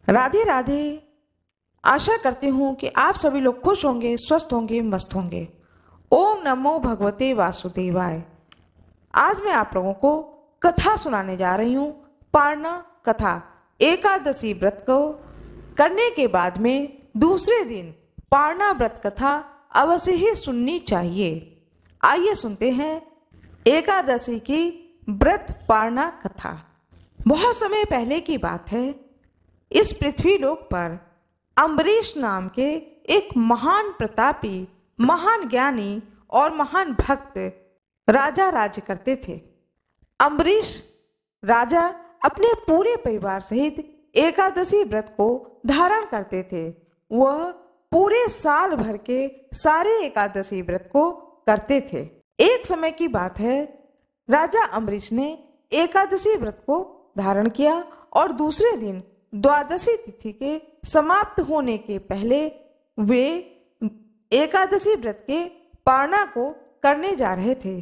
राधे राधे। आशा करती हूँ कि आप सभी लोग खुश होंगे, स्वस्थ होंगे, मस्त होंगे। ओम नमो भगवते वासुदेवाय। आज मैं आप लोगों को कथा सुनाने जा रही हूँ, पारना कथा। एकादशी व्रत को करने के बाद में दूसरे दिन पारना व्रत कथा अवश्य ही सुननी चाहिए। आइए सुनते हैं एकादशी की व्रत पारना कथा। बहुत समय पहले की बात है। इस पृथ्वी लोक पर अम्बरीश नाम के एक महान प्रतापी, महान ज्ञानी और महान भक्त राजा राज्य करते थे। अम्बरीश राजा अपने पूरे परिवार सहित एकादशी व्रत को धारण करते थे। वह पूरे साल भर के सारे एकादशी व्रत को करते थे। एक समय की बात है, राजा अम्बरीश ने एकादशी व्रत को धारण किया और दूसरे दिन द्वादशी तिथि के समाप्त होने के पहले वे एकादशी व्रत के पारना को करने जा रहे थे।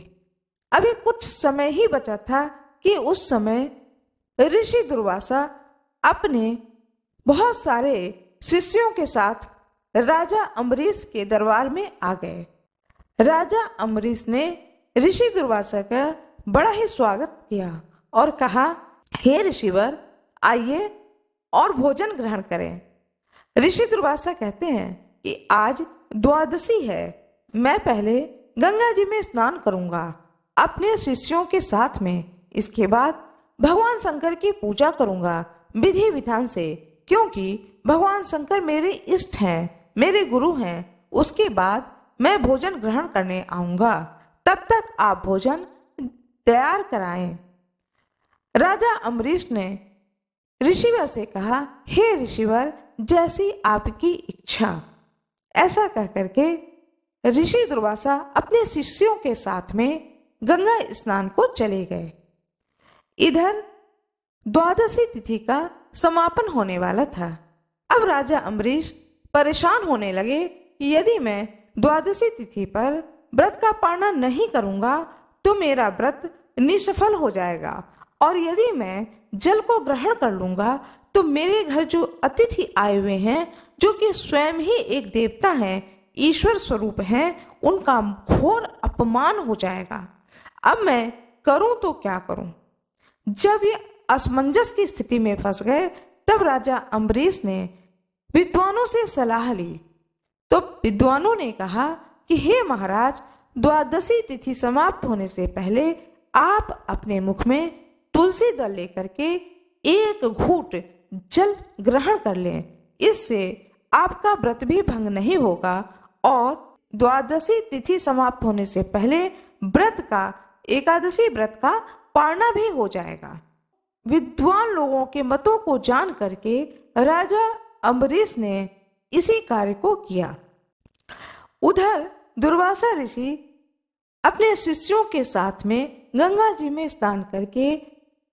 अभी कुछ समय ही बचा था कि उस समय ऋषि दुर्वासा अपने बहुत सारे शिष्यों के साथ राजा अम्बरीश के दरबार में आ गए। राजा अम्बरीश ने ऋषि दुर्वासा का बड़ा ही स्वागत किया और कहा, हे ऋषिवर, आइए और भोजन ग्रहण करें। ऋषि दुर्वासा कहते हैं कि आज द्वादशी है, मैं पहले गंगा जी में स्नान करूंगा अपने शिष्यों के साथ में। इसके बाद भगवान शंकर की पूजा करूंगा विधि विधान से, क्योंकि भगवान शंकर मेरे इष्ट हैं, मेरे गुरु हैं। उसके बाद मैं भोजन ग्रहण करने आऊंगा, तब तक आप भोजन तैयार कराएं। राजा अम्बरीश ने ऋषिवर से कहा, हे ऋषिवर, जैसी आपकी इच्छा। ऐसा कह करके ऋषि दुर्वासा अपने शिष्यों के साथ में गंगा स्नान को चले गए। इधर द्वादशी तिथि का समापन होने वाला था। अब राजा अम्बरीश परेशान होने लगे कि यदि मैं द्वादशी तिथि पर व्रत का पालना नहीं करूंगा तो मेरा व्रत निष्फल हो जाएगा, और यदि मैं जल को ग्रहण कर लूंगा तो मेरे घर जो अतिथि आए हुए हैं, जो कि स्वयं ही एक देवता हैं, ईश्वर स्वरूप हैं, उनका घोर अपमान हो जाएगा। अब मैं करूं तो क्या करूं? जब ये असमंजस की स्थिति में फंस गए, तब राजा अम्बरीश ने विद्वानों से सलाह ली। तो विद्वानों ने कहा कि हे महाराज, द्वादशी तिथि समाप्त होने से पहले आप अपने मुख में तुलसी दल लेकर के एक घूंट जल ग्रहण कर लें। इससे आपका व्रत भी भंग नहीं होगा और द्वादशी तिथि समाप्त होने से पहले व्रत का, एकादशी व्रत का पालना भी हो जाएगा। विद्वान लोगों के मतों को जान करके राजा अम्बरीश ने इसी कार्य को किया। उधर दुर्वासा ऋषि अपने शिष्यों के साथ में गंगा जी में स्नान करके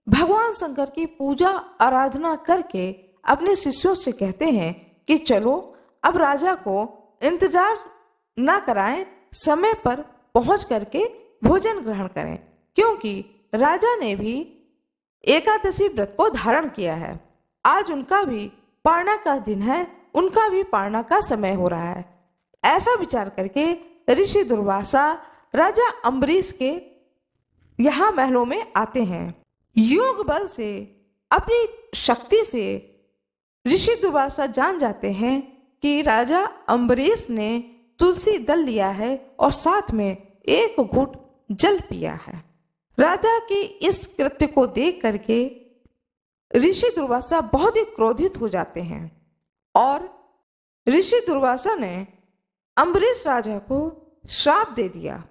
भगवान शंकर की पूजा आराधना करके अपने शिष्यों से कहते हैं कि चलो अब राजा को इंतजार ना कराएं, समय पर पहुंच करके भोजन ग्रहण करें, क्योंकि राजा ने भी एकादशी व्रत को धारण किया है। आज उनका भी पारना का दिन है, उनका भी पारना का समय हो रहा है। ऐसा विचार करके ऋषि दुर्वासा राजा अम्बरीश के यहाँ महलों में आते हैं। योग बल से, अपनी शक्ति से ऋषि दुर्वासा जान जाते हैं कि राजा अम्बरीश ने तुलसी दल लिया है और साथ में एक घूंट जल पिया है। राजा के इस कृत्य को देख करके ऋषि दुर्वासा बहुत ही क्रोधित हो जाते हैं और ऋषि दुर्वासा ने अम्बरीश राजा को श्राप दे दिया।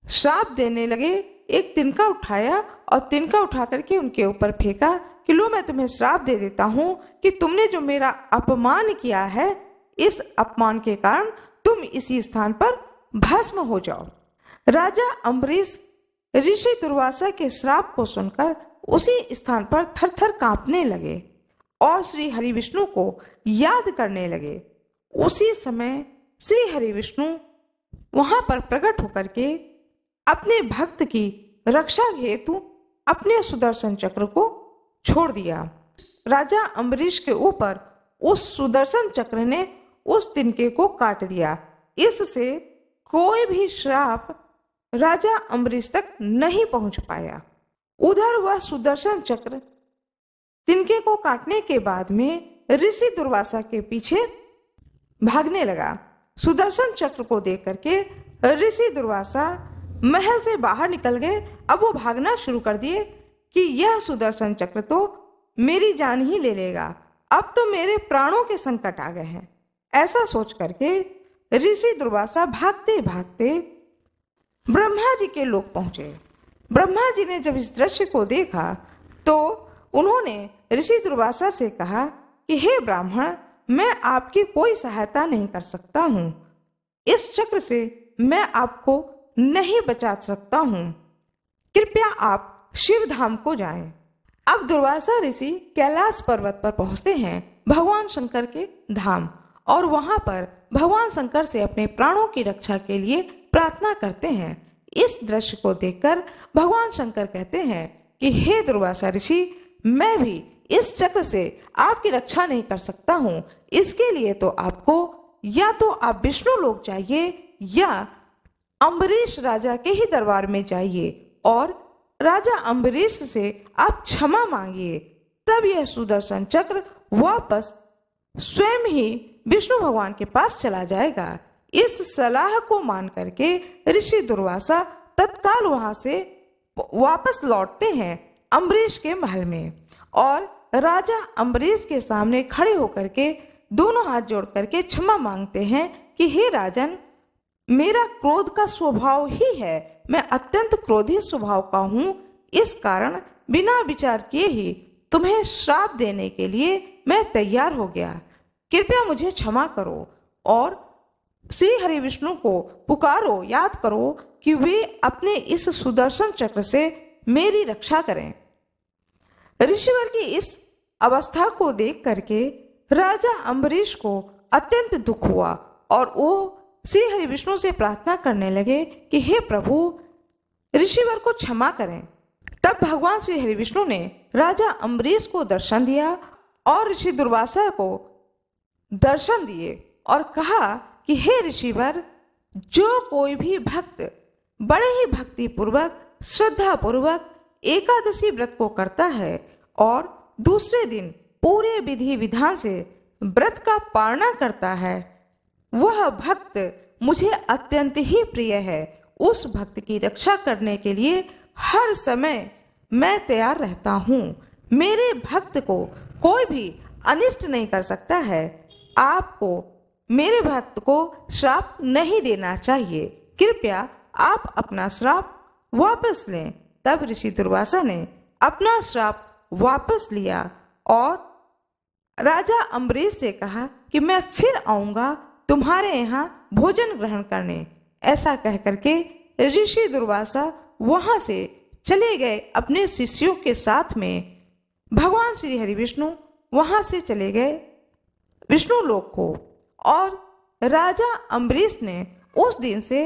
श्राप देने लगे, एक तिनका उठाया और तिनका उठा करके उनके ऊपर फेंका कि लो, मैं तुम्हें श्राप दे देता हूं कि तुमने जो मेरा अपमान किया है, इस अपमान के कारण तुम इसी स्थान पर भस्म हो जाओ। राजा अम्बरीश ऋषि दुर्वासा के श्राप को सुनकर उसी स्थान पर थर थर कांपने लगे और श्री हरि विष्णु को याद करने लगे। उसी समय श्री हरि विष्णु वहां पर प्रकट होकर के अपने भक्त की रक्षा हेतु अपने सुदर्शन चक्र को छोड़ दिया। राजा अम्बरीश के ऊपर उस सुदर्शन चक्र ने उस तिनके को काट दिया। इससे कोई भी श्राप राजा अम्बरीश तक नहीं पहुंच पाया। उधर वह सुदर्शन चक्र तिनके को काटने के बाद में ऋषि दुर्वासा के पीछे भागने लगा। सुदर्शन चक्र को देख करके ऋषि दुर्वासा महल से बाहर निकल गए। अब वो भागना शुरू कर दिए कि यह सुदर्शन चक्र तो मेरी जान ही ले लेगा, अब तो मेरे प्राणों के संकट आ गए हैं। ऐसा सोच करके ऋषि दुर्वासा भागते भागते ब्रह्मा जी के लोक पहुंचे। ब्रह्मा जी ने जब इस दृश्य को देखा तो उन्होंने ऋषि दुर्वासा से कहा कि हे ब्राह्मण, मैं आपकी कोई सहायता नहीं कर सकता हूँ। इस चक्र से मैं आपको नहीं बचा सकता हूँ। कृपया आप शिव धाम को जाएं। अब दुर्वासा ऋषि कैलाश पर्वत पर पहुंचते हैं, भगवान शंकर के धाम, और वहां पर भगवान शंकर से अपने प्राणों की रक्षा के लिए प्रार्थना करते हैं। इस दृश्य को देखकर भगवान शंकर कहते हैं कि हे दुर्वासा ऋषि, मैं भी इस चक्र से आपकी रक्षा नहीं कर सकता हूँ। इसके लिए तो आपको या तो आप विष्णु लोक जाइए या अम्बरीश राजा के ही दरबार में जाइए और राजा अम्बरीश से आप क्षमा मांगिए। तब यह सुदर्शन चक्र वापस स्वयं ही विष्णु भगवान के पास चला जाएगा। इस सलाह को मान करके ऋषि दुर्वासा तत्काल वहां से वापस लौटते हैं अम्बरीश के महल में, और राजा अम्बरीश के सामने खड़े होकर के दोनों हाथ जोड़ करके क्षमा मांगते हैं कि हे राजन, मेरा क्रोध का स्वभाव ही है, मैं अत्यंत क्रोधी स्वभाव का हूँ। इस कारण बिना विचार किए ही तुम्हें श्राप देने के लिए मैं तैयार हो गया। कृपया मुझे क्षमा करो और श्री हरि विष्णु को पुकारो, याद करो कि वे अपने इस सुदर्शन चक्र से मेरी रक्षा करें। ऋषिवर की इस अवस्था को देख करके राजा अम्बरीश को अत्यंत दुख हुआ और वो श्री हरि विष्णु से प्रार्थना करने लगे कि हे प्रभु, ऋषिवर को क्षमा करें। तब भगवान श्री हरि विष्णु ने राजा अम्बरीश को दर्शन दिया और ऋषि दुर्वासा को दर्शन दिए और कहा कि हे ऋषिवर, जो कोई भी भक्त बड़े ही भक्ति पूर्वक श्रद्धा पूर्वक एकादशी व्रत को करता है और दूसरे दिन पूरे विधि विधान से व्रत का पालना करता है, वह भक्त मुझे अत्यंत ही प्रिय है। उस भक्त की रक्षा करने के लिए हर समय मैं तैयार रहता हूँ। मेरे भक्त को कोई भी अनिष्ट नहीं कर सकता है। आपको मेरे भक्त को श्राप नहीं देना चाहिए। कृपया आप अपना श्राप वापस लें। तब ऋषि दुर्वासा ने अपना श्राप वापस लिया और राजा अम्बरीश से कहा कि मैं फिर आऊंगा तुम्हारे यहाँ भोजन ग्रहण करने। ऐसा कह करके ऋषि दुर्वासा वहां से चले गए अपने शिष्यों के साथ में। भगवान श्री हरि विष्णु वहां से चले गए विष्णु लोक को, और राजा अम्बरीश ने उस दिन से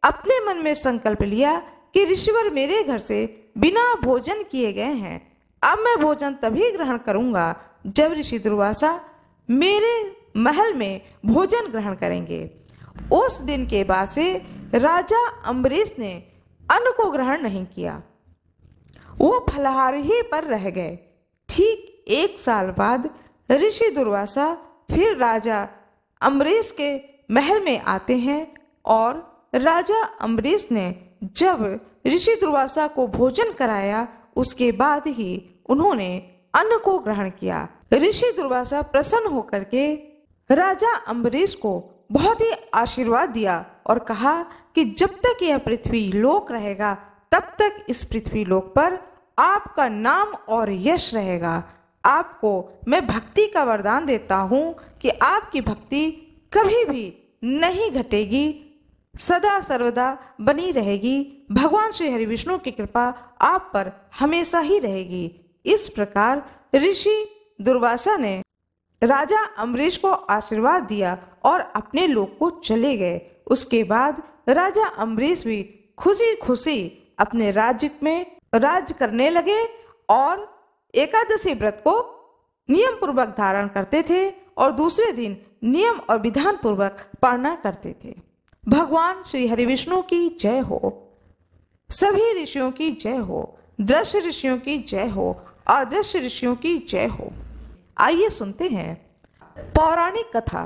अपने मन में संकल्प लिया कि ऋषिवर मेरे घर से बिना भोजन किए गए हैं, अब मैं भोजन तभी ग्रहण करूंगा जब ऋषि दुर्वासा मेरे महल में भोजन ग्रहण करेंगे। उस दिन के बाद से राजा अम्बरीश ने अन्न को ग्रहण नहीं किया, वो फलाहार ही पर रह गए। ठीक 1 साल बाद ऋषि दुर्वासा फिर राजा अम्बरीश के महल में आते हैं और राजा अम्बरीश ने जब ऋषि दुर्वासा को भोजन कराया उसके बाद ही उन्होंने अन्न को ग्रहण किया। ऋषि दुर्वासा प्रसन्न होकर के राजा अम्बरीश को बहुत ही आशीर्वाद दिया और कहा कि जब तक यह पृथ्वी लोक रहेगा तब तक इस पृथ्वी लोक पर आपका नाम और यश रहेगा। आपको मैं भक्ति का वरदान देता हूँ कि आपकी भक्ति कभी भी नहीं घटेगी, सदा सर्वदा बनी रहेगी। भगवान श्री हरि विष्णु की कृपा आप पर हमेशा ही रहेगी। इस प्रकार ऋषि दुर्वासा ने राजा अम्बरीश को आशीर्वाद दिया और अपने लोक को चले गए। उसके बाद राजा अम्बरीश भी खुशी खुशी अपने राज्य में राज्य करने लगे और एकादशी व्रत को नियम पूर्वक धारण करते थे और दूसरे दिन नियम और विधान पूर्वक पालना करते थे। भगवान श्री हरि विष्णु की जय हो, सभी ऋषियों की जय हो, दृश्य ऋषियों की जय हो, अदृश्य ऋषियों की जय हो। आइए सुनते हैं पौराणिक कथा।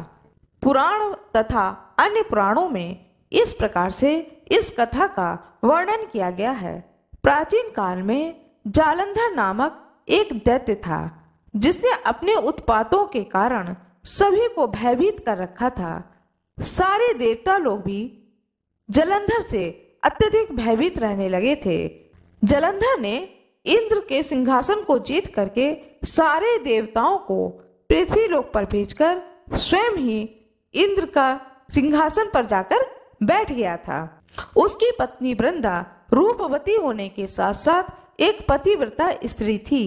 पुराण तथा अन्य पुराणों में इस प्रकार से इस कथा का वर्णन किया गया है। प्राचीन काल में जालंधर नामक एक दैत्य था जिसने अपने उत्पातों के कारण सभी को भयभीत कर रखा था। सारे देवता लोग भी जालंधर से अत्यधिक भयभीत रहने लगे थे। जालंधर ने इंद्र के सिंहासन को जीत करके सारे देवताओं को पृथ्वी लोक पर भेजकर स्वयं ही इंद्र का सिंहासन पर जाकर बैठ गया था। उसकी पत्नी वृंदा रूपवती होने के साथ साथ एक पतिव्रता स्त्री थी।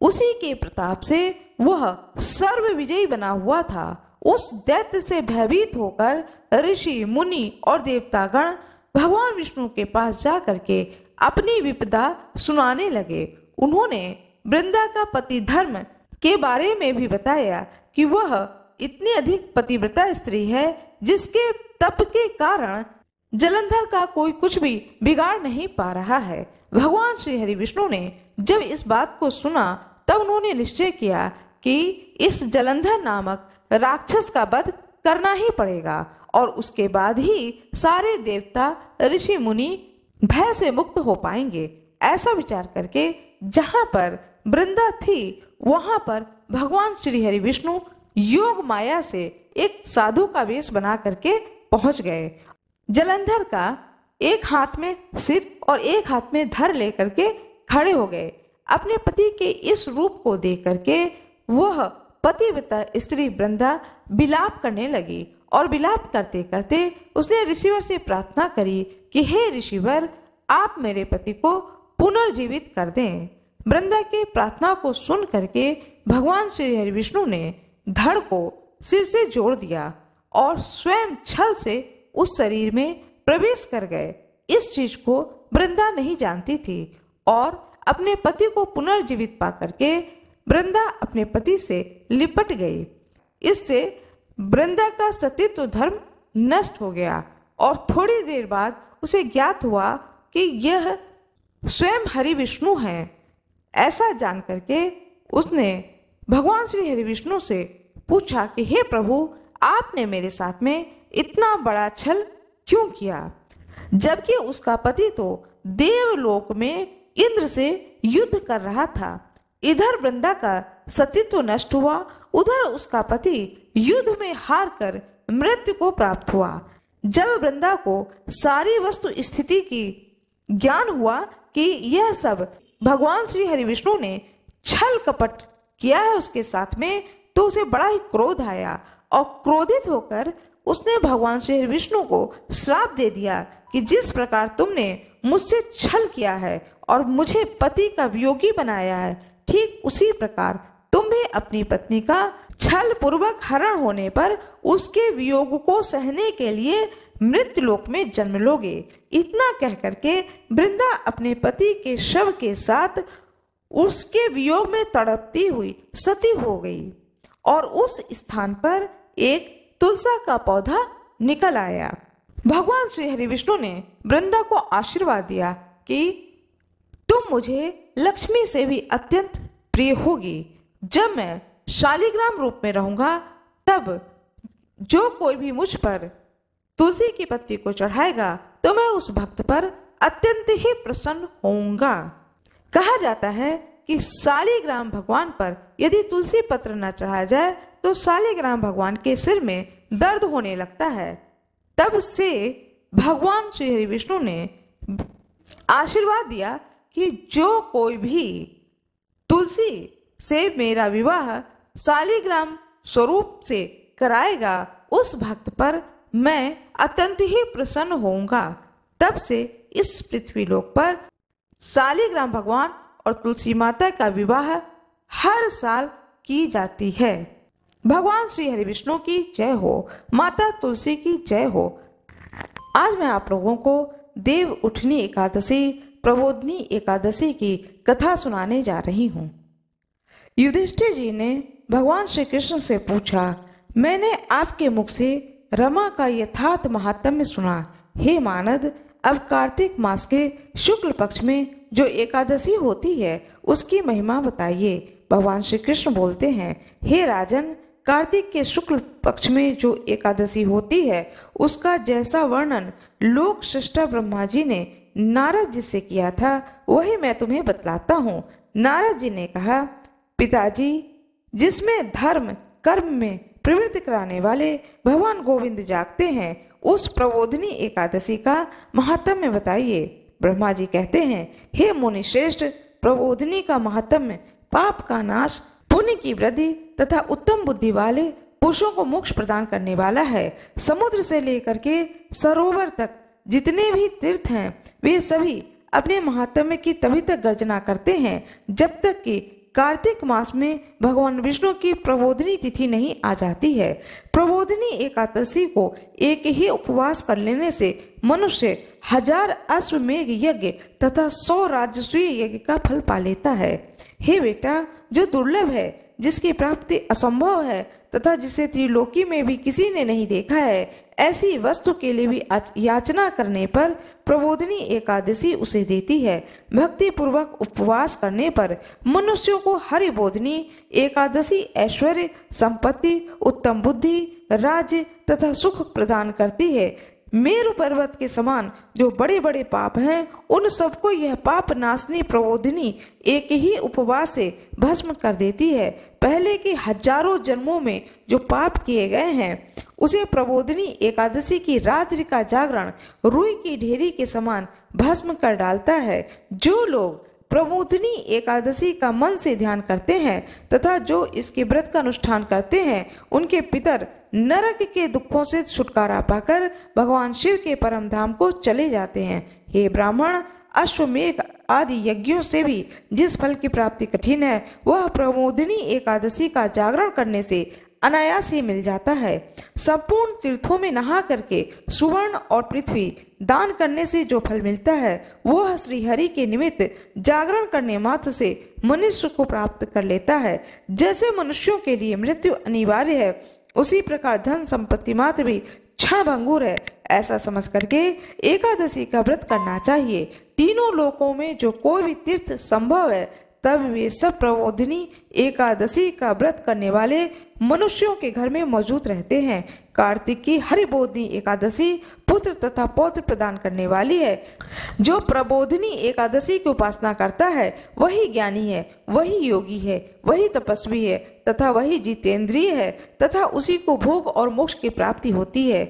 उसी के प्रताप से वह सर्व विजयी बना हुआ था। उस दैत्य से भयभीत होकर ऋषि मुनि और देवतागण भगवान विष्णु के पास जा करके अपनी विपदा सुनाने लगे। उन्होंने वृंदा का पति धर्म के बारे में भी बताया कि वह इतनी अधिक पतिव्रता स्त्री है जिसके तप के कारण जालंधर का कोई कुछ भी बिगाड़ नहीं पा रहा है। भगवान श्री हरि विष्णु ने जब इस बात को सुना तब उन्होंने निश्चय किया कि इस जालंधर नामक राक्षस का वध करना ही पड़ेगा और उसके बाद ही सारे देवता ऋषि मुनि भय से मुक्त हो पाएंगे। ऐसा विचार करके जहाँ पर वृंदा थी वहां पर भगवान श्री हरि विष्णु योग माया से एक साधु का वेश बना करके पहुंच गए। जालंधर का एक हाथ में सिर और एक हाथ में धर लेकर के खड़े हो गए। अपने पति के इस रूप को देख करके वह पतिव्रता स्त्री वृंदा विलाप करने लगी और विलाप करते करते उसने ऋषिवर से प्रार्थना करी कि हे ऋषिवर, आप मेरे पति को पुनर्जीवित कर दें। वृंदा के प्रार्थना को सुन करके भगवान श्री हरि विष्णु ने धड़ को सिर से जोड़ दिया और स्वयं छल से उस शरीर में प्रवेश कर गए। इस चीज को वृंदा नहीं जानती थी और अपने पति को पुनर्जीवित पा करके वृंदा अपने पति से लिपट गई। इससे वृंदा का सतीत्व धर्म नष्ट हो गया और थोड़ी देर बाद उसे ज्ञात हुआ कि यह स्वयं हरि विष्णु हैं। ऐसा जान करके उसने भगवान श्री हरि विष्णु से पूछा कि हे प्रभु, आपने मेरे साथ में इतना बड़ा छल क्यों किया, जबकि उसका पति तो देवलोक में इंद्र से युद्ध कर रहा था। इधर वृंदा का सतीत्व नष्ट हुआ, उधर उसका पति युद्ध में हार कर मृत्यु को प्राप्त हुआ। जब वृंदा को सारी वस्तु स्थिति की ज्ञान हुआ कि यह सब भगवान श्री हरि विष्णु ने छल कपट किया है उसके साथ में, तो उसे बड़ा ही क्रोध आया और क्रोधित होकर उसने भगवान श्री हरि विष्णु को श्राप दे दिया कि जिस प्रकार तुमने मुझसे छल किया है और मुझे पति का वियोगी बनाया है, ठीक उसी प्रकार तुम भी अपनी पत्नी का छल पूर्वक हरण होने पर उसके वियोग को सहने के लिए मृत्यु लोक में जन्म लोगे। इतना कह करके वृंदा अपने पति के शव के साथ उसके वियोग में तड़पती हुई सती हो गई और उस स्थान पर एक तुलसा का पौधा निकल आया। भगवान श्री हरि विष्णु ने वृंदा को आशीर्वाद दिया कि तुम मुझे लक्ष्मी से भी अत्यंत प्रिय होगी। जब मैं शालिग्राम रूप में रहूंगा तब जो कोई भी मुझ पर तुलसी की पत्ती को चढ़ाएगा तो मैं उस भक्त पर अत्यंत ही प्रसन्न होऊंगा। कहा जाता है कि शालिग्राम भगवान पर यदि तुलसी पत्र न चढ़ाया जाए तो शालिग्राम भगवान के सिर में दर्द होने लगता है। तब से भगवान श्री हरि विष्णु ने आशीर्वाद दिया कि जो कोई भी तुलसी से मेरा विवाह शालिग्राम स्वरूप से कराएगा उस भक्त पर मैं अत्यंत ही प्रसन्न होऊंगा। तब से इस पृथ्वी लोक पर शालिग्राम भगवान और तुलसी माता का विवाह हर साल की जाती है। भगवान श्री हरि विष्णु की जय हो, माता तुलसी की जय हो। आज मैं आप लोगों को देव उठनी एकादशी, प्रबोधनी एकादशी की कथा सुनाने जा रही हूँ। युधिष्ठिर जी ने भगवान श्री कृष्ण से पूछा, मैंने आपके मुख से रमा का यथार्थ महात्म्य सुना। हे मानद, अब कार्तिक मास के शुक्ल पक्ष में जो एकादशी होती है उसकी महिमा बताइए। भगवान श्री कृष्ण बोलते हैं, हे राजन, कार्तिक के शुक्ल पक्ष में जो एकादशी होती है उसका जैसा वर्णन लोक सृष्टा ब्रह्मा जी ने नारद जी से किया था वही मैं तुम्हें बतलाता हूँ। नारद जी ने कहा, पिताजी, जिसमें धर्म कर्म में प्रवृत्ति कराने वाले भगवान गोविंद जागते हैं उस प्रबोधिनी एकादशी का महात्म्य बताइए। ब्रह्मा जी कहते हैं, हे मुनि श्रेष्ठ, प्रबोधिनी का महात्म्य पाप का नाश, पुण्य की वृद्धि तथा उत्तम बुद्धि वाले पुरुषों को मोक्ष प्रदान करने वाला है। समुद्र से लेकर के सरोवर तक जितने भी तीर्थ हैं वे सभी अपने महात्म्य की तभी तक गर्जना करते हैं जब तक कि कार्तिक मास में भगवान विष्णु की प्रबोधिनी तिथि नहीं आ जाती है। प्रबोधिनी एकादशी को एक ही उपवास कर लेने से मनुष्य 1000 अश्वमेघ यज्ञ तथा 100 राजसूय यज्ञ का फल पा लेता है। हे बेटा, जो दुर्लभ है, जिसकी प्राप्ति असंभव है तथा जिसे त्रिलोकी में भी किसी ने नहीं देखा है, ऐसी वस्तु के लिए भी याचना करने पर प्रबोधिनी एकादशी उसे देती है। भक्ति पूर्वक उपवास करने पर मनुष्यों को हरिबोधिनी एकादशी ऐश्वर्य, संपत्ति, उत्तम बुद्धि, राज्य तथा सुख प्रदान करती है। मेरु पर्वत के समान जो बड़े बड़े पाप हैं उन सबको यह पाप नाशनी प्रबोधिनी एक ही उपवास से भस्म कर देती है। पहले के हजारों जन्मों में जो पाप किए गए हैं उसे प्रबोधिनी एकादशी की रात्रि का जागरण रुई की ढेरी के समान भस्म कर डालता है। जो लोग प्रबोधिनी एकादशी का मन से ध्यान करते हैं तथा जो इसके व्रत का अनुष्ठान करते हैं उनके पितर नरक के दुखों से छुटकारा पाकर भगवान शिव के परम धाम को चले जाते हैं। हे ब्राह्मण, अश्वमेघ आदि यज्ञों से भी जिस फल की प्राप्ति कठिन है वह प्रबोधिनी एकादशी का जागरण करने से अनायास ही मिल जाता है। संपूर्ण तीर्थों में नहा करके सुवर्ण और पृथ्वी दान करने से जो फल मिलता है वह श्री हरि के निमित्त जागरण करने मात्र से मनुष्य को प्राप्त कर लेता है। जैसे मनुष्यों के लिए मृत्यु अनिवार्य है उसी प्रकार धन संपत्ति मात्र भी क्षण भंगुर है। ऐसा समझ करके एकादशी का व्रत करना चाहिए। तीनों लोकों में जो कोई भी तीर्थ संभव है तब वे सब प्रबोधिनी एकादशी का व्रत करने वाले मनुष्यों के घर में मौजूद रहते हैं। कार्तिक की हरिबोधिनी एकादशी पुत्र तथा पौत्र प्रदान करने वाली है। जो प्रबोधिनी एकादशी की उपासना करता है वही ज्ञानी है, वही योगी है, वही तपस्वी है तथा वही जितेंद्रिय है तथा उसी को भोग और मोक्ष की प्राप्ति होती है।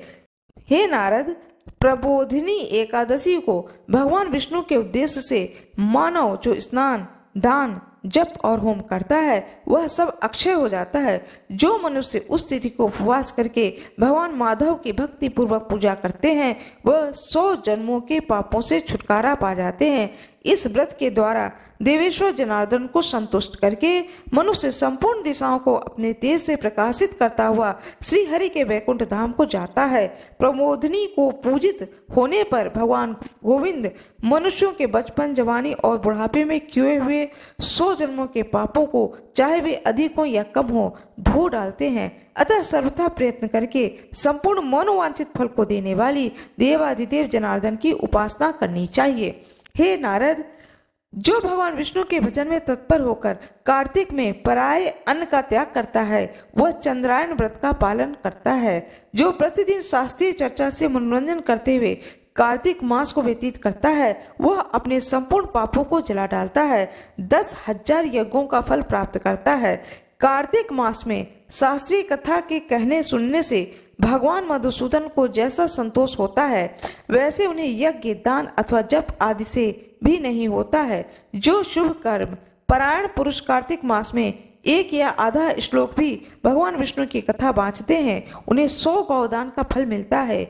हे नारद, प्रबोधिनी एकादशी को भगवान विष्णु के उद्देश्य से मानव जो स्नान, दान, जप और होम करता है वह सब अक्षय हो जाता है। जो मनुष्य उस तिथि को उपवास करके भगवान माधव की भक्ति पूर्वक पूजा करते हैं वह 100 जन्मों के पापों से छुटकारा पा जाते हैं। इस व्रत के द्वारा देवेश्वर जनार्दन को संतुष्ट करके मनुष्य संपूर्ण दिशाओं को अपने तेज से प्रकाशित करता हुआ श्री हरि के वैकुंठ धाम को जाता है। प्रबोधिनी को पूजित होने पर भगवान गोविंद मनुष्यों के बचपन, जवानी और बुढ़ापे में किए हुए 100 जन्मों के पापों को चाहे वे अधिक हो या कम हो धो डालते हैं। अतः सर्वथा प्रयत्न करके संपूर्ण मनोवांछित फल को देने वाली देवाधिदेव जनार्दन की उपासना करनी चाहिए। हे नारद, जो भगवान विष्णु के भजन में तत्पर होकर कार्तिक में पराये अन्न का त्याग करता है वह चंद्रायन व्रत का पालन करता है। जो प्रतिदिन शास्त्रीय चर्चा से मनोरंजन करते हुए कार्तिक मास को व्यतीत करता है वह अपने संपूर्ण पापों को जला डालता है, 10,000 यज्ञों का फल प्राप्त करता है। कार्तिक मास में शास्त्रीय कथा के कहने सुनने से भगवान मधुसूदन को जैसा संतोष होता है वैसे उन्हें यज्ञ, दान अथवा जप आदि से भी नहीं होता है। जो शुभ कर्म परायण पुरुष कार्तिक मास में 1 या आधा श्लोक भी भगवान विष्णु की कथा बाँचते हैं उन्हें 100 गौदान का फल मिलता है।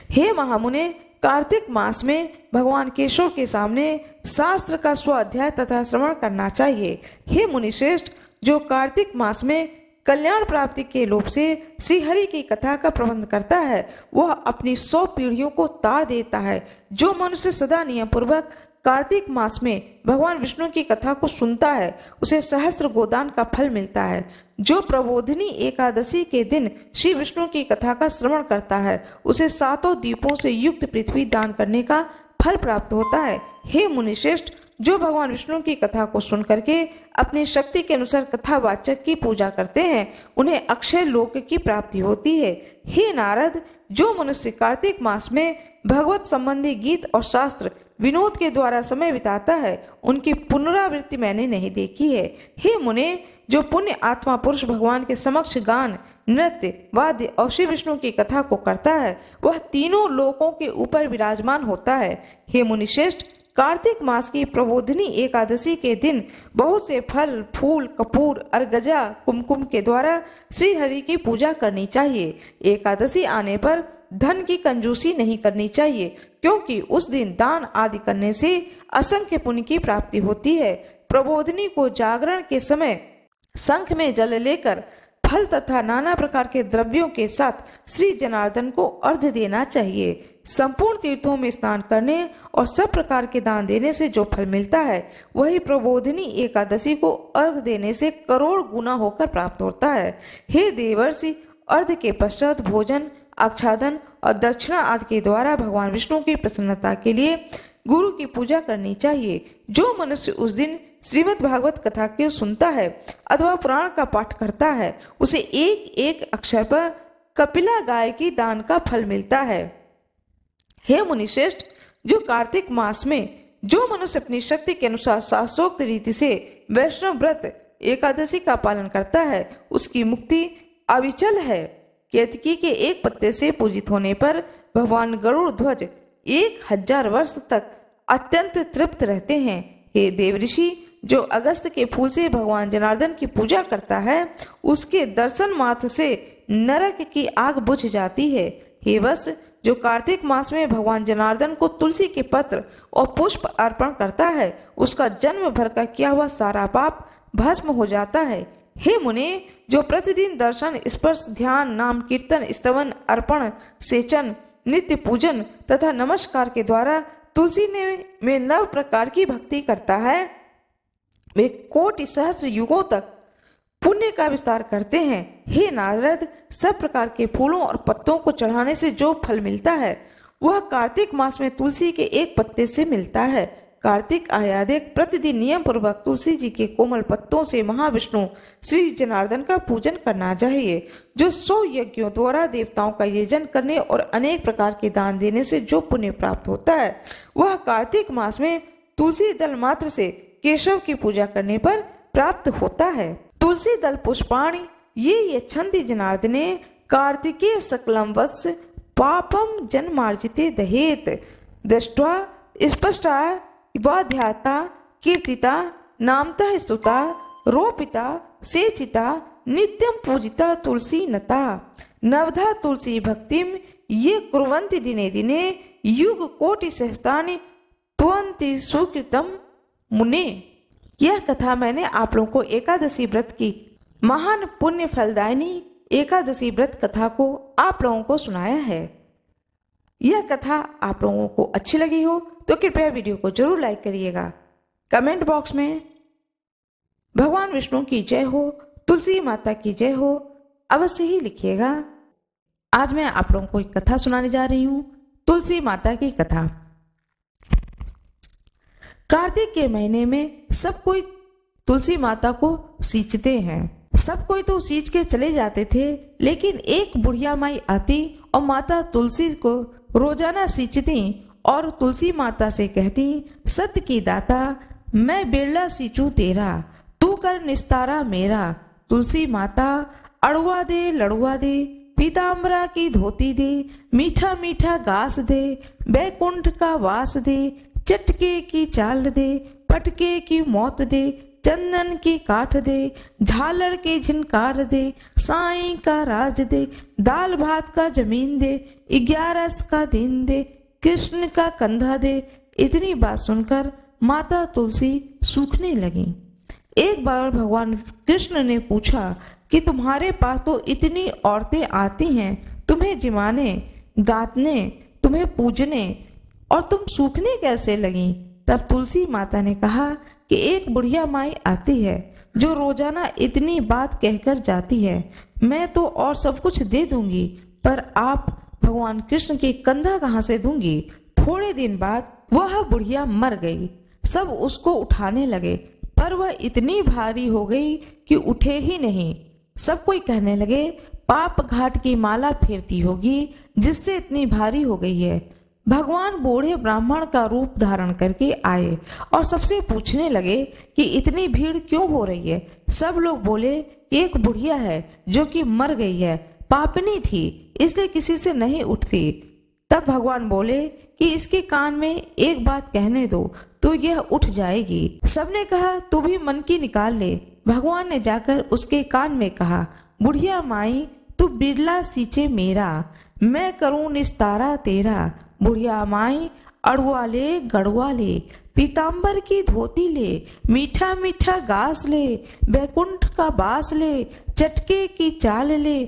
हे महामुने, कार्तिक मास में भगवान केशव के सामने शास्त्र का स्वाध्याय तथा श्रवण करना चाहिए। हे मुनिश्रेष्ठ, जो कार्तिक मास में कल्याण प्राप्ति के लोभ से श्री हरि की कथा का प्रबंध करता है वह अपनी 100 पीढ़ियों को तार देता है। जो मनुष्य सदा नियम पूर्वक कार्तिक मास में भगवान विष्णु की कथा को सुनता है उसे सहस्त्र गोदान का फल मिलता है। जो प्रबोधिनी एकादशी के दिन श्री विष्णु की कथा का श्रवण करता है उसे 7 द्वीपों से युक्त पृथ्वी दान करने का फल प्राप्त होता है। हे मुनिश्रेष्ठ, जो भगवान विष्णु की कथा को सुन करके अपनी शक्ति के अनुसार कथावाचक की पूजा करते हैं उन्हें अक्षय लोक की प्राप्ति होती है। हे नारद, जो मनुष्य कार्तिक मास में भगवत संबंधी गीत और शास्त्र विनोद के द्वारा समय बिताता है उनकी पुनरावृत्ति मैंने नहीं देखी है। हे मुने, जो पुण्य आत्मा पुरुष भगवान के समक्ष गान, नृत्य, वाद्य और श्री विष्णु की कथा को करता है वह तीनों लोकों के ऊपर विराजमान होता है। हे मुनिश्रेष्ठ, कार्तिक मास की प्रबोधिनी एकादशी के दिन बहुत से फल, फूल, कपूर, अर्गजा, कुमकुम के द्वारा श्री हरि की पूजा करनी चाहिए। एकादशी आने पर धन की कंजूसी नहीं करनी चाहिए क्योंकि उस दिन दान आदि करने से असंख्य पुण्य की प्राप्ति होती है। प्रबोधिनी को जागरण के समय शंख में जल लेकर फल तथा नाना प्रकार के द्रव्यों के साथ श्री जनार्दन को अर्घ्य देना चाहिए। संपूर्ण तीर्थों में स्नान करने और सब प्रकार के दान देने से जो फल मिलता है वही प्रबोधिनी एकादशी को अर्घ्य देने से करोड़ गुना होकर प्राप्त होता है। हे देवर्षि, अर्घ्य के पश्चात भोजन, आच्छादन और दक्षिणा आदि के द्वारा भगवान विष्णु की प्रसन्नता के लिए गुरु की पूजा करनी चाहिए। जो मनुष्य उस दिन श्रीमद् भागवत कथा को सुनता है अथवा पुराण का पाठ करता है उसे एक एक अक्षर पर कपिला गाय की दान का फल मिलता है। हे मुनिश्रेष्ठ, जो कार्तिक मास में जो मनुष्य अपनी शक्ति के अनुसार शास्त्रोक्त रीति से वैष्णव व्रत एकादशी का पालन करता है उसकी मुक्ति अविचल है। केतकी के एक पत्ते से पूजित होने पर भगवान गरुड़ ध्वज 1000 वर्ष तक अत्यंत तृप्त रहते हैं। हे देवऋषि, जो अगस्त के फूल से भगवान जनार्दन की पूजा करता है उसके दर्शन मात्र से नरक की आग बुझ जाती है। हे वत्स, जो कार्तिक मास में भगवान जनार्दन को तुलसी के पत्र और पुष्प अर्पण करता है उसका जन्म भर का किया हुआ सारा पाप भस्म हो जाता है। हे मुने, जो प्रतिदिन दर्शन, स्पर्श, ध्यान, नाम कीर्तन, स्तवन, अर्पण, सेचन, नित्य पूजन तथा नमस्कार के द्वारा तुलसी में 9 प्रकार की भक्ति करता है वे कोटि सहस्त्र युगों तक पुण्य का विस्तार करते हैं। हे नारद, सब प्रकार के फूलों और पत्तों को चढ़ाने से जो फल मिलता है वह कार्तिक मास में तुलसी के एक पत्ते से मिलता है। कार्तिक आयादेक प्रतिदिन नियम पूर्वक तुलसी जी के कोमल पत्तों से महाविष्णु श्री जनार्दन का पूजन करना चाहिए। जो 100 यज्ञों द्वारा देवताओं का यजन करने और अनेक प्रकार के दान देने से जो पुण्य प्राप्त होता है वह कार्तिक मास में तुलसी दल मात्र से केशव की पूजा करने पर प्राप्त होता है। तुलसी दल पुष्पाणि ये यच्छन्ति जनार्दने कार्तिके सकलम वत्स पापम जन्मार्जिते दहेत दृष्ट्वा स्पष्टा वाध्याता कीर्तिता नामतः स्तुता रोपिता सेचिता नित्यं पूजिता तुलसी नता नवधा तुलसी भक्तिम ये कुर्वन्ति दिने दिने युग कोटि सहस्राणि त्वन्ति सुकृतम मुने। यह कथा मैंने आप लोगों को एकादशी व्रत की महान पुण्य फलदायिनी एकादशी व्रत कथा को आप लोगों को सुनाया है। यह कथा आप लोगों को अच्छी लगी हो तो कृपया वीडियो को जरूर लाइक करिएगा। कमेंट बॉक्स में भगवान विष्णु की जय हो, तुलसी माता की जय हो अवश्य ही लिखिएगा। आज मैं आप लोगों को एक कथा सुनाने जा रही हूँ, तुलसी माता की कथा। कार्तिक के महीने में सब कोई तुलसी माता को सींचते हैं। सब कोई तो सींच के चले जाते थे, लेकिन एक बुढ़िया माई आती और माता तुलसी को रोजाना सींचती और तुलसी माता से कहती, सत्य की दाता मैं बिरला सींचू तेरा, तू कर निस्तारा मेरा। तुलसी माता अड़ुआ दे लड़ुआ दे, पीताम्बरा की धोती दे, मीठा मीठा घास दे, बैकुंठ का वास दे, चटके की चाल दे, पटके की मौत दे, चंदन की काठ दे, झालर के झिनकार दे, साईं का राज दे, दाल भात का जमीन दे, 11 का दिन दे, कृष्ण का कंधा दे। इतनी बात सुनकर माता तुलसी सूखने लगी। एक बार भगवान कृष्ण ने पूछा कि तुम्हारे पास तो इतनी औरतें आती हैं तुम्हें जिमाने, गातने, तुम्हें पूजने, और तुम सूखने कैसे लगी? तब तुलसी माता ने कहा कि एक बुढ़िया माई आती है जो रोजाना इतनी बात कहकर जाती है, मैं तो और सब कुछ दे दूंगी, पर आप भगवान कृष्ण के कंधा कहाँ से दूंगी। थोड़े दिन बाद वह बुढ़िया मर गई। सब उसको उठाने लगे, पर वह इतनी भारी हो गई कि उठे ही नहीं। सब कोई कहने लगे, पाप घाट की माला फेरती होगी जिससे इतनी भारी हो गई है। भगवान बूढ़े ब्राह्मण का रूप धारण करके आए और सबसे पूछने लगे कि इतनी भीड़ क्यों हो रही है। सब लोग बोले, एक बुढ़िया है जो कि मर गई है, पापनी थी, इसलिए किसी से नहीं उठती। तब भगवान बोले कि इसके कान में एक बात कहने दो तो यह उठ जाएगी। सबने कहा, तू भी मन की निकाल ले। भगवान ने जाकर उसके कान में कहा, बुढ़िया माई तू बिरला सींचे मेरा, मैं करूं निस्तारा तेरा। बुढ़िया माई अड़ुआ ले गड़ुआ ले, पीताम्बर की धोती ले, मीठा मीठा घास ले, बैकुंठ का बास ले, चटके की चाल ले,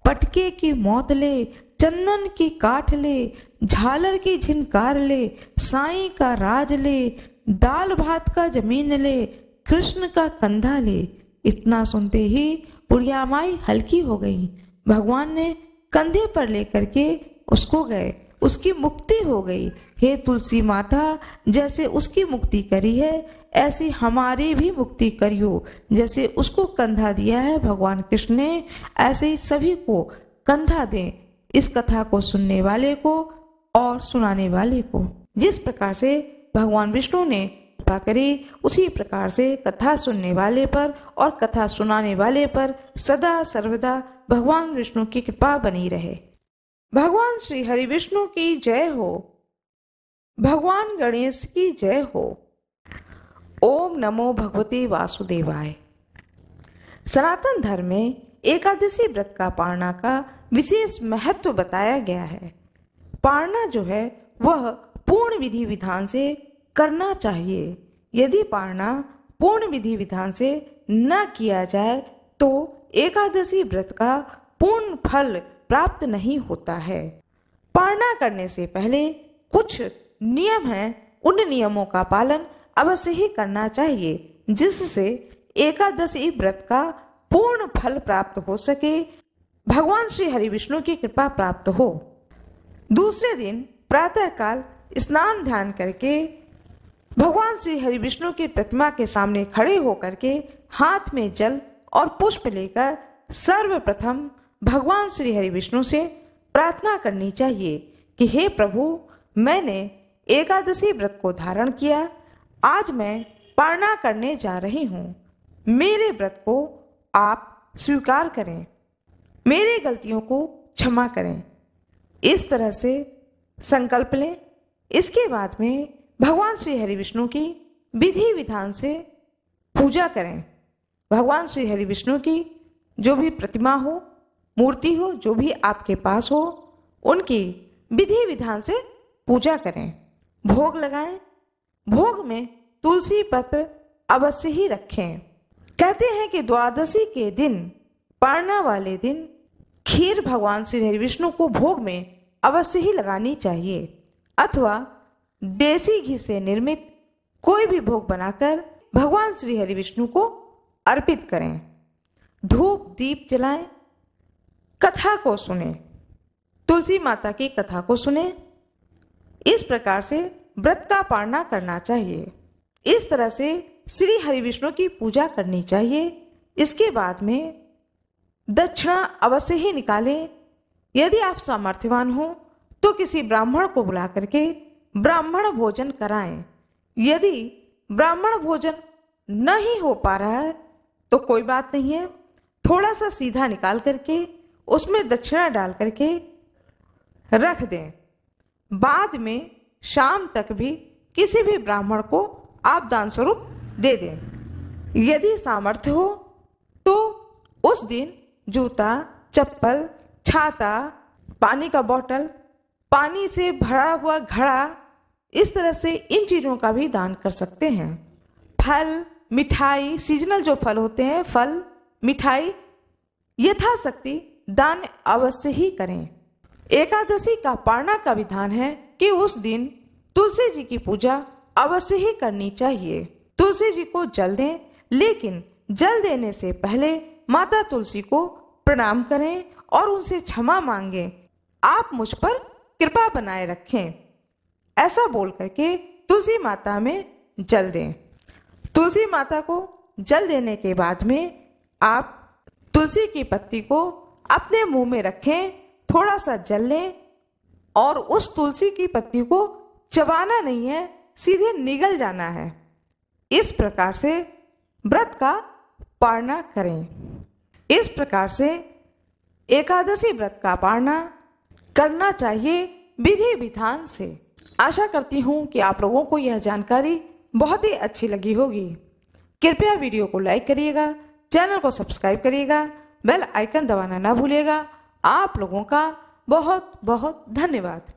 पटके की मौत ले, चंदन की काठ ले, झालर की झिनकार ले, साईं का राज ले, दाल भात का जमीन ले, कृष्ण का कंधा ले। इतना सुनते ही बुढ़िया माई हल्की हो गई। भगवान ने कंधे पर लेकर के उसको गए, उसकी मुक्ति हो गई। हे तुलसी माता, जैसे उसकी मुक्ति करी है ऐसी हमारी भी मुक्ति करियो। जैसे उसको कंधा दिया है भगवान कृष्ण ने, ऐसे ही सभी को कंधा दें, इस कथा को सुनने वाले को और सुनाने वाले को। जिस प्रकार से भगवान विष्णु ने कृपा करी, उसी प्रकार से कथा सुनने वाले पर और कथा सुनाने वाले पर सदा सर्वदा भगवान विष्णु की कृपा बनी रहे। भगवान श्री हरि विष्णु की जय हो। भगवान गणेश की जय हो। ओम नमो भगवते वासुदेवाय। सनातन धर्म में एकादशी व्रत का पारणा का विशेष महत्व बताया गया है। पारणा जो है वह पूर्ण विधि विधान से करना चाहिए। यदि पारणा पूर्ण विधि विधान से न किया जाए तो एकादशी व्रत का पूर्ण फल प्राप्त नहीं होता है। पारणा करने से पहले कुछ नियम हैं, उन नियमों का पालन अवश्य ही करना चाहिए जिससे एकादशी व्रत का पूर्ण फल प्राप्त हो सके, भगवान श्री हरि विष्णु की कृपा प्राप्त हो। दूसरे दिन प्रातःकाल स्नान ध्यान करके भगवान श्री हरि विष्णु की प्रतिमा के सामने खड़े होकर के हाथ में जल और पुष्प लेकर सर्वप्रथम भगवान श्री हरि विष्णु से प्रार्थना करनी चाहिए कि हे प्रभु, मैंने एकादशी व्रत को धारण किया, आज मैं पारणा करने जा रही हूँ, मेरे व्रत को आप स्वीकार करें, मेरी गलतियों को क्षमा करें। इस तरह से संकल्प लें। इसके बाद में भगवान श्री हरि विष्णु की विधि विधान से पूजा करें। भगवान श्री हरि विष्णु की जो भी प्रतिमा हो, मूर्ति हो, जो भी आपके पास हो, उनकी विधि विधान से पूजा करें, भोग लगाएं। भोग में तुलसी पत्र अवश्य ही रखें। कहते हैं कि द्वादशी के दिन, पारणा वाले दिन, खीर भगवान श्री हरि विष्णु को भोग में अवश्य ही लगानी चाहिए, अथवा देसी घी से निर्मित कोई भी भोग बनाकर भगवान श्री हरि विष्णु को अर्पित करें। धूप दीप जलाएं, कथा को सुने, तुलसी माता की कथा को सुने। इस प्रकार से व्रत का पारणा करना चाहिए। इस तरह से श्री हरि विष्णु की पूजा करनी चाहिए। इसके बाद में दक्षिणा अवश्य ही निकालें। यदि आप सामर्थ्यवान हो तो किसी ब्राह्मण को बुला करके ब्राह्मण भोजन कराएं। यदि ब्राह्मण भोजन नहीं हो पा रहा है तो कोई बात नहीं है, थोड़ा सा सीधा निकाल करके उसमें दक्षिणा डाल करके रख दें। बाद में शाम तक भी किसी भी ब्राह्मण को आप दान स्वरूप दे दें। यदि सामर्थ्य हो तो उस दिन जूता, चप्पल, छाता, पानी का बोतल, पानी से भरा हुआ घड़ा, इस तरह से इन चीज़ों का भी दान कर सकते हैं। फल, मिठाई, सीजनल जो फल होते हैं, फल, मिठाई यथाशक्ति दान अवश्य ही करें। एकादशी का पारणा का विधान है कि उस दिन तुलसी जी की पूजा अवश्य ही करनी चाहिए। तुलसी जी को जल दें, लेकिन जल देने से पहले माता तुलसी को प्रणाम करें और उनसे क्षमा मांगें। आप मुझ पर कृपा बनाए रखें, ऐसा बोल करके तुलसी माता में जल दें। तुलसी माता को जल देने के बाद में आप तुलसी की पत्ती को अपने मुंह में रखें, थोड़ा सा जल लें और उस तुलसी की पत्ती को चबाना नहीं है, सीधे निगल जाना है। इस प्रकार से व्रत का पालना करें। इस प्रकार से एकादशी व्रत का पालना करना चाहिए विधि विधान से। आशा करती हूँ कि आप लोगों को यह जानकारी बहुत ही अच्छी लगी होगी। कृपया वीडियो को लाइक करिएगा, चैनल को सब्सक्राइब करिएगा, बेल आइकन दबाना ना भूलिएगा। आप लोगों का बहुत बहुत धन्यवाद।